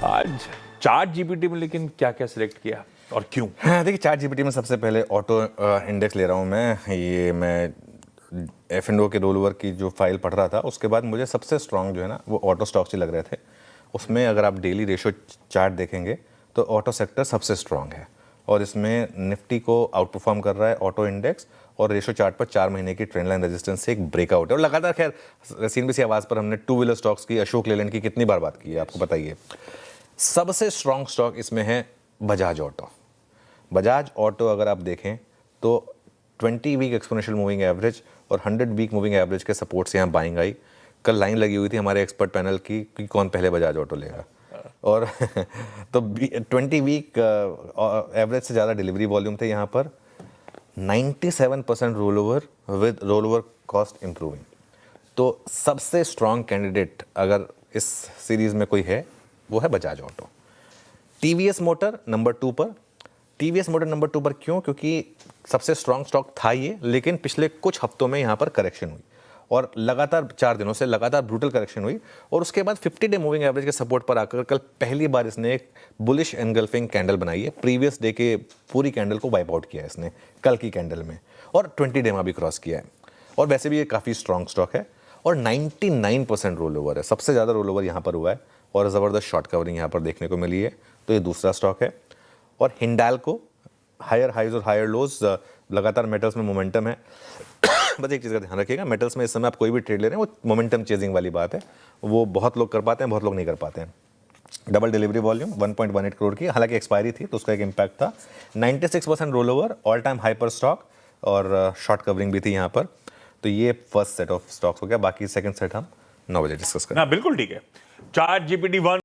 आज chart GPT में लेकिन क्या क्या सिलेक्ट किया और क्यों? हाँ देखिए, चार्ट जीपीटी में सबसे पहले ऑटो इंडेक्स ले रहा हूँ मैं F&O के रोल ओवर की जो फाइल पढ़ रहा था, उसके बाद मुझे सबसे स्ट्रांग जो है ना वो ऑटो स्टॉक्स ही लग रहे थे। उसमें अगर आप डेली रेशो चार्ट देखेंगे तो ऑटो सेक्टर सबसे स्ट्रांग है और इसमें निफ्टी को आउट परफॉर्म कर रहा है ऑटो इंडेक्स, और रेशो चार्ट पर 4 महीने की ट्रेंड लाइन रेजिस्टेंस से एक ब्रेकआउट है। और लगातार खैर CNBC आवाज़ पर हमने टू व्हीलर स्टॉक्स की, अशोक लेलैंड की कितनी बार बात की है, आपको बताइए। सबसे स्ट्रांग स्टॉक इसमें है बजाज ऑटो। बजाज ऑटो अगर आप देखें तो 20 वीक एक्सपोनेंशियल मूविंग एवरेज और 100 वीक मूविंग एवरेज के सपोर्ट से यहाँ बाइंग आई। कल लाइन लगी हुई थी हमारे एक्सपर्ट पैनल की कि कौन पहले बजाज ऑटो लेगा, और तो 20 वीक एवरेज से ज़्यादा डिलीवरी वॉल्यूम थे यहाँ पर। 97% roll over with roll over cost improving. तो सबसे स्ट्रॉन्ग कैंडिडेट अगर इस सीरीज़ में कोई है वो है Bajaj auto. TVS motor number 2 पर। टीवीएस मोटर नंबर 2 पर क्यों? क्योंकि सबसे स्ट्रॉन्ग स्टॉक था ये, लेकिन पिछले कुछ हफ्तों में यहाँ पर करेक्शन हुई और लगातार 4 दिनों से लगातार ब्रूटल करेक्शन हुई, और उसके बाद 50 डे मूविंग एवरेज के सपोर्ट पर आकर कल पहली बार इसने एक बुलिश एनगल्फिंग कैंडल बनाई है। प्रीवियस डे के पूरी कैंडल को वाइप आउट किया है इसने कल की कैंडल में, और 20 डे में भी क्रॉस किया है। और वैसे भी ये काफ़ी स्ट्रॉन्ग स्टॉक है और 99% रोल ओवर है। सबसे ज़्यादा रोल ओवर यहाँ पर हुआ है और ज़बरदस्त शॉर्ट कवरिंग यहाँ पर देखने को मिली है। तो ये दूसरा स्टॉक है। और हिंडाल्को हायर हाइज और हायर लोज, लगातार मेटल्स में मोमेंटम है। बस एक चीज़ का ध्यान रखिएगा, मेटल्स में इस समय आप कोई भी ट्रेड ले रहे हैं वो मोमेंटम चेजिंग वाली बात है। वो बहुत लोग कर पाते हैं, बहुत लोग नहीं कर पाते हैं। डबल डिलीवरी वॉल्यूम 1.18 करोड़ की, हालांकि एक्सपायरी थी तो उसका एक इम्पैक्ट था। 96% roll over, all time hyper stock और शॉर्ट कवरिंग भी थी यहाँ पर। तो ये फर्स्ट सेट ऑफ स्टॉक्स हो गया। बाकी सेकंड सेट हम 9 बजे डिस्कस करें। ना बिल्कुल ठीक है। Chart GPT 1